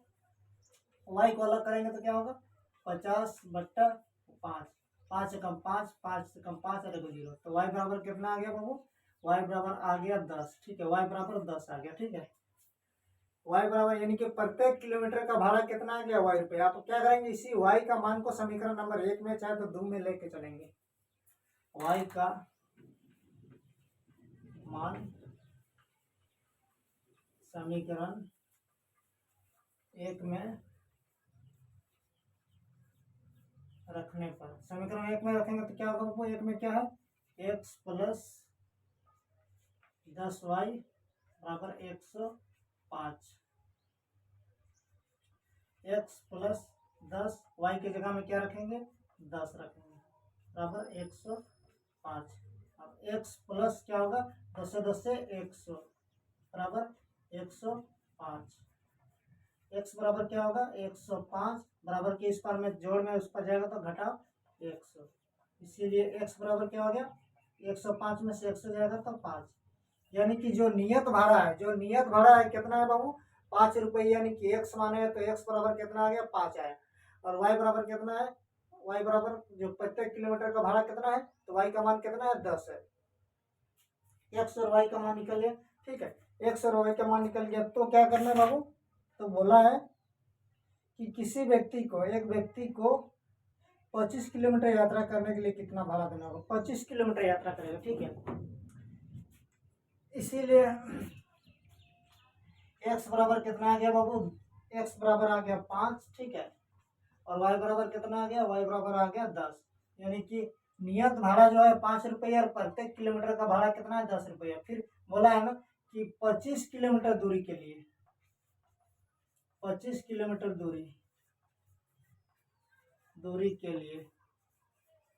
y को अलग करेंगे तो क्या होगा, 50/5, 5 से कम 5, 5 से कम 5 और 0, तो y बराबर कितना आ गया बाबू, y बराबर आ गया 10, ठीक है, y बराबर 10 आ गया, ठीक है। y बराबर यानी कि प्रत्येक किलोमीटर का भाड़ा कितना आ गया, y रुपये। आप क्या करेंगे, इसी y का मान को समीकरण नंबर 1 में चाहे तो 2 में लेके चलेंगे। y का मान समीकरण 1 में रखने पर, समीकरण 1 में रखेंगे तो क्या होगा, 1 में क्या है, x प्लस 10y बराबर 105, x प्लस 10, y की जगह में क्या रखेंगे, 10 रखेंगे बराबर 105। अब x प्लस क्या होगा, 10 से 10 से 100 बराबर 105, x बराबर क्या होगा 105, बराबर के इस पार में जोड़ में उस पर जाएगा तो घटाओ 100, इसीलिए x बराबर क्या हो गया, 105 में से 100 जाएगा तो 5, यानी कि जो नियत भाड़ा है, जो नियत भाड़ा है कितना है बाबू, 5 रुपये, यानी कि x माने है तो x बराबर कितना आ गया, 5 आया। और y बराबर कितना है, y बराबर जो प्रत्येक किलोमीटर का भाड़ा कितना है, तो y का मान कितना है, 10 है। x और y का मान निकल गया, ठीक है, x और y का मान निकल गया, तो क्या करना है बाबू, तो बोला है कि किसी व्यक्ति को, एक व्यक्ति को 25 किलोमीटर यात्रा करने के लिए कितना भाड़ा देना होगा, 25 किलोमीटर यात्रा करेगा, ठीक है। इसीलिए x बराबर कितना आ गया बाबू, x बराबर आ गया 5, ठीक है, और y बराबर कितना आ गया, y बराबर आ गया 10, यानी कि नियत भाड़ा जो है 5 रुपये और प्रत्येक किलोमीटर का भाड़ा कितना है, 10 रुपये। फिर बोला है ना कि 25 किलोमीटर दूरी के लिए, 25 किलोमीटर दूरी के लिए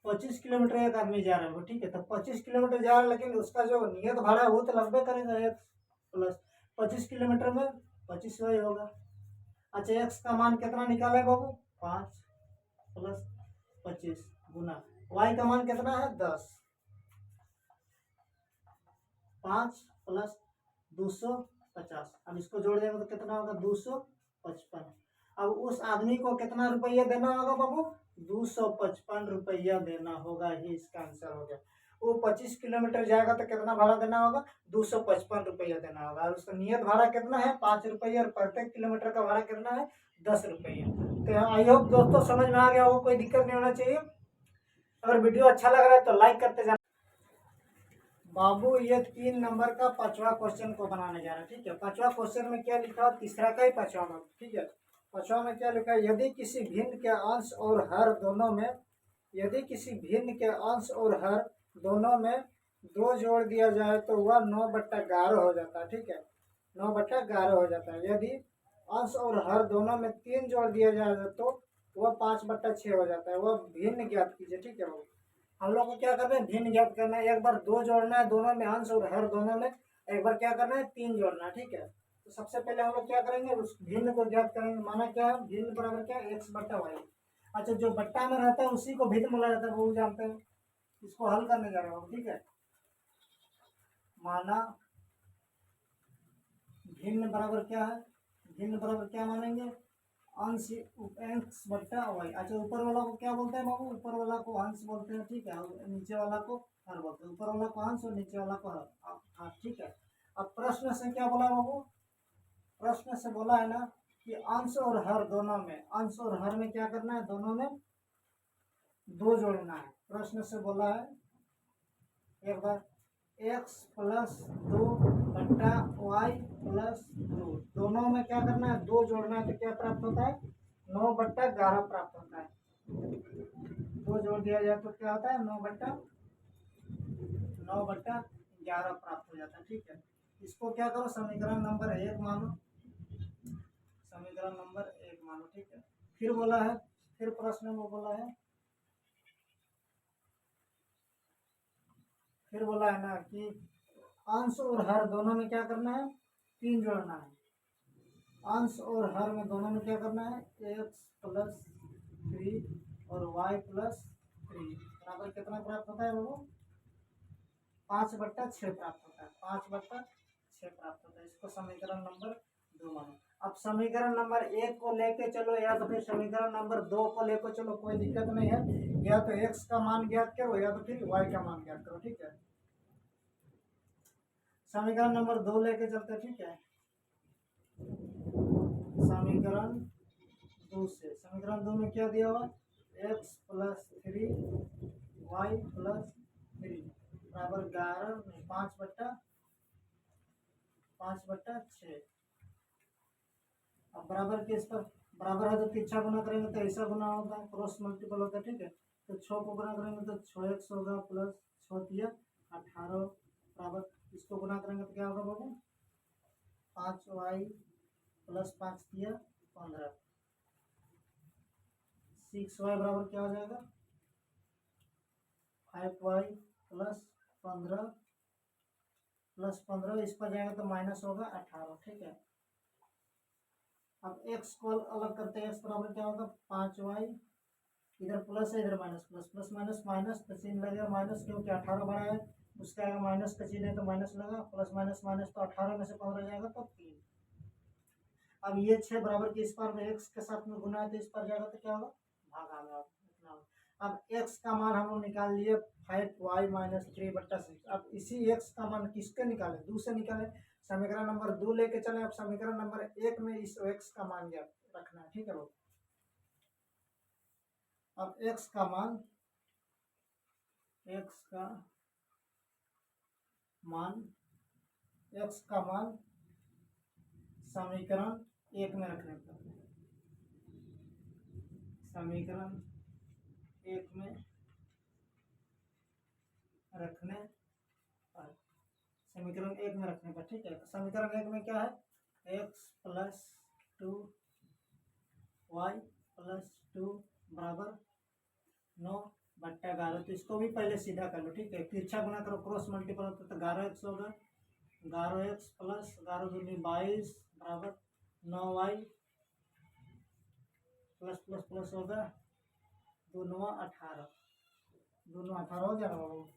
25 किलोमीटर एक आदमी जा रहा है, ठीक है, तो 25 किलोमीटर जा रहा है, लेकिन उसका जो नियत भाड़ा है वो तो लगभग करेगा, x प्लस 25 किलोमीटर में 25 वही होगा। अच्छा x का मान कितना निकाला है बाबू, 5 प्लस 25 गुना y का मान कितना है, 10, 5 प्लस 250, अब इसको जोड़ देंगे तो कितना होगा, 255। अब उस आदमी को कितना रुपया देना होगा बाबू, 255 रुपया देना होगा, ही इसका आंसर हो गया। वो 25 किलोमीटर जाएगा तो कितना भाड़ा देना होगा, 255 रुपया देना होगा, और उसका नियत भाड़ा कितना है, 5 रुपये, और प्रत्येक किलोमीटर का भाड़ा कितना है, 10 रुपये। तो आई होप दोस्तों समझ में आ गया हो, कोई दिक्कत नहीं होना चाहिए। अगर वीडियो अच्छा लग रहा है तो लाइक करते जाना। बाबू ये 3 नंबर का 5वां क्वेश्चन को बनाने जा रहा है, ठीक है। 5वां क्वेश्चन में क्या लिखा, तीसरा का ही 5वां में, ठीक है। 5वां में क्या लिखा है, यदि किसी भिन्न के अंश और हर दोनों में, यदि किसी भिन्न के अंश और हर दोनों में 2 जोड़ दिया जाए तो वह 9/11 हो जाता है, ठीक है, 9/11 हो जाता है। यदि अंश और हर दोनों में 3 जोड़ दिया जाए तो वह 5/6 हो जाता है। वह भिन्न ज्ञात कीजिए, ठीक है। वो हम लोग को क्या करना है, भिन्न ज्ञात करना है। एक बार 2 जोड़ना है दोनों में, अंश और हर दोनों में। एक बार क्या करना है, 3 जोड़ना है, ठीक है। तो सबसे पहले हम लोग क्या करेंगे, उस भिन्न को ज्ञात करेंगे। माना क्या है, भिन्न बराबर क्या है, x/y। अच्छा, जो बट्टा में रहता है उसी को भिन्न बोला जाता है, वो जानते हैं। इसको हल करने जा रहे हो, ठीक है। माना भिन्न बराबर क्या है, भिन्न बराबर क्या मानेंगे, अंश एक्स बट्टा वाई। अच्छा, ऊपर वाला को क्या बोलते हैं बाबू, ऊपर वाला को अंश बोलते हैं, ठीक है, और नीचे वाला को हर बोलते हैं। ऊपर वाला को अंश और नीचे वाला को हर, हाँ ठीक है। अब प्रश्न से क्या बोला है बाबू, प्रश्न से बोला है ना कि अंश और हर दोनों में, अंश और हर में क्या करना है, दोनों में दो जोड़ना है। प्रश्न से बोला है एक बार, एक्स प्लस दो बट्टा वाई प्लस दो, दोनों में क्या करना है, दो जोड़ना है। तो क्या प्राप्त होता है, 9/11 प्राप्त होता है। दो जोड़ दिया जाए तो क्या होता है, 9/11 प्राप्त हो जाता है, ठीक है। इसको क्या करो, समीकरण नंबर 1 मानो, समीकरण नंबर 1 मानो, ठीक है। फिर बोला है, फिर प्रश्न में बोला है, फिर बोला है ना कि अंश और हर दोनों में क्या करना है, 3 जोड़ना है। अंश और हर में दोनों में क्या करना है, एक्स प्लस 3 और वाई प्लस 3 बराबर कितना प्राप्त होता है वो, 5/6 प्राप्त होता है, 5/6 प्राप्त होता है। इसको समीकरण नंबर 2 मानो। अब समीकरण नंबर 1 को लेके चलो या तो फिर समीकरण नंबर 2 को लेकर चलो, कोई दिक्कत नहीं है। या तो एक्स का मान ज्ञात करो या तो फिर वाई का मान ज्ञात करो, ठीक है। समीकरण नंबर 2 लेके चलते हैं, ठीक है। समीकरण 2 से, समीकरण 2 में क्या दिया हुआ, एक्स प्लस 3 वाई प्लस 3 बराबर 11 नहीं 5/6। अब बराबर के इस पर बराबर है तो तिरछा गुना करेंगे तो ऐसा गुना होता है, क्रॉस मल्टीपल होता है, ठीक है। तो 6 को गुना करेंगे तो 6x होगा प्लस 6×3 = 18 बराबर, इसको गुना करेंगे तो क्या होगा बाबू, 5y प्लस 5×3 = 15, 6y बराबर क्या हो जाएगा, 5y प्लस 15 इस पर जाएगा तो माइनस होगा 18, ठीक है। अब x को अलग करते हैं, x बराबर क्या होगा, 5y, इधर प्लस है इधर minus, plus plus minus minus का चिन्ह लगेगा माइनस, क्योंकि 18 बड़ा है, उसका आएगा माइनस का चिन्ह है तो माइनस लगा, प्लस माइनस माइनस तो 18 में से 15 जाएगा तो 3। अब ये 6 बराबर के इस पर में x के साथ में गुना है तो इस पर जाएगा तो क्या होगा, भागा में इतना होगा। अब x का मान हम लोग निकाल लिए 5y - 3/6। अब इसी x का मान किसके निकाले, 2 से निकाले। समीकरण नंबर 2 लेके चले। अब समीकरण नंबर 1 में इस x का मान ज्ञात रखना है, ठीक है लोग। अब x का मान समीकरण 1 में रखने पर, समीकरण 1 में रखने पर, समीकरण 1 में रखने पर, ठीक है। समीकरण 1 में क्या है, x प्लस 2 वाई प्लस 2 बराबर 9/11। तो इसको भी पहले सीधा कर लो, ठीक है। तिरछा गुना करो, क्रॉस मल्टीपल होता है तो 11x होगा, 11x प्लस 11×2 = 22 बराबर 9y प्लस प्लस प्लस होगा 2×9 = 18, 2×9 = 18 हो गया ना बाबू,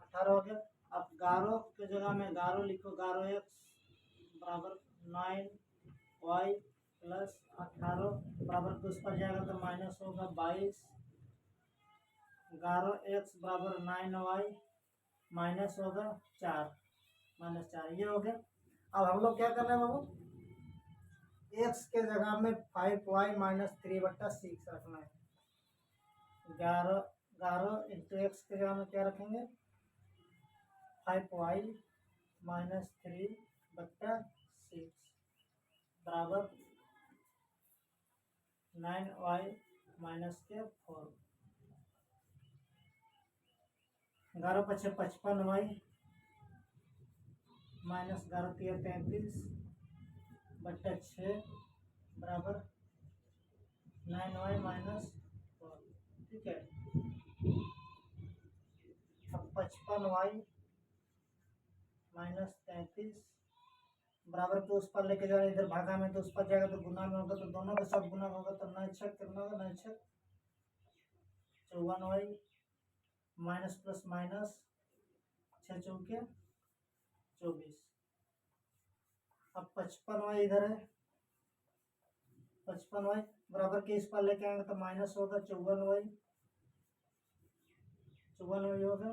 18 हो गया। अब 11 के जगह में 11 लिखो, 11x बराबर 9y प्लस 18 बराबर तो उस पर जाएगा तो माइनस होगा 22, 11x बराबर 9y माइनस होगा 4, -4 ये हो गया। अब हम लोग क्या कर रहे हैं बाबू, x के जगह में 5y - 3/6 रखना है। 11 इंटू एक्स के जगह में क्या रखेंगे, 5y - 3/6 बराबर 9y - 4, 11×5 = 55y -11×3 = 33/6 बराबर 9y - 4, ठीक है। अब 55y - 33 बराबर के उस पर लेके जाना, इधर भागा में तो उस पर जाएगा तो गुना में होगा, तो दोनों के साथ गुना होगा, तो 9 छक कितना होगा, 9 छक 54y माइनस प्लस माइनस 6 चौके 24। अब 55y इधर है, 55y बराबर के इस पर लेके आएंगे तो माइनस होगा 54y होगा,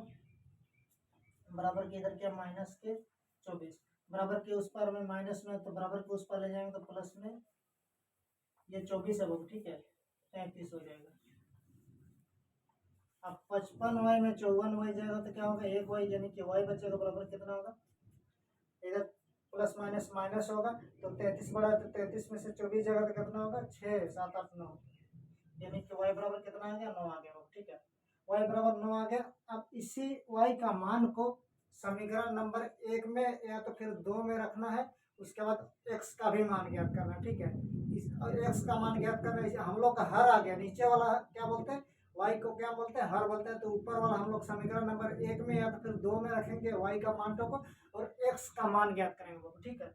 बराबर के इधर क्या माइनस के 24, बराबर के उस पर में माइनस में, तो बराबर के उस पर ले जाएंगे तो प्लस में, ये 24 है बाबू, ठीक है, 33 हो जाएगा। अब 55y में 54y जाएगा तो क्या होगा, 1y यानी कि y बचेगा, बराबर कितना होगा, इधर प्लस माइनस माइनस होगा, तो 33 बड़ा है, तो 33 में से 24 जाएगा तो कितना होगा, 6 7 8 9, यानी कि y बराबर कितना आ गया, 9 आ गया, ठीक है, y बराबर 9 आ गया। अब इसी y का मान को समीकरण नंबर 1 में या तो फिर 2 में रखना है, उसके बाद x का भी मान ज्ञात करना, ठीक है, इस x का मान ज्ञात करना, इसे हम लोग का हर आ गया, नीचे वाला क्या बोलते हैं, y को क्या बोलते हैं, हर बोलते हैं, तो ऊपर वाला हम लोग समीकरण नंबर 1 में या तो फिर 2 में रखेंगे y का मान को, और x का मान ज्ञात करेंगे, ठीक है,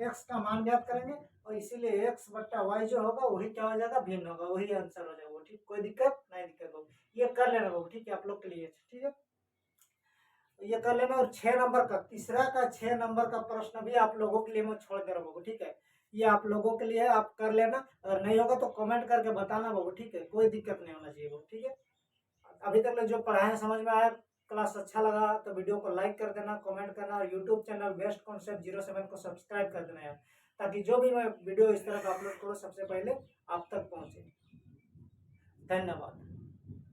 x का मान ज्ञात करेंगे, और इसीलिए x बट्टा y जो होगा वही क्या हो जाएगा, भिन्न होगा, वही आंसर हो जाएगा, ठीक, कोई दिक्कत नहीं, दिक्कत होगी, ये कर लेना बाबू, ठीक है, आप लोग के लिए, ठीक है, ये कर लेना। और 6 नंबर का, तीसरा का 6 नंबर का प्रश्न भी आप लोगों के लिए मैं छोड़ दे रहा हूँ, ठीक है, ये आप लोगों के लिए, आप कर लेना, अगर नहीं होगा तो कमेंट करके बताना बाबू, ठीक है, कोई दिक्कत नहीं होना चाहिए बाबू, ठीक है। अभी तक जो पढ़ाए समझ में आया, क्लास अच्छा लगा तो वीडियो को लाइक कर देना, कमेंट करना, और यूट्यूब चैनल बेस्ट कॉन्सेप्ट 07 को सब्सक्राइब कर देना यार, ताकि जो भी मैं वीडियो इस तरह का अपलोड करूँ सबसे पहले आप तक पहुँचे। धन्यवाद।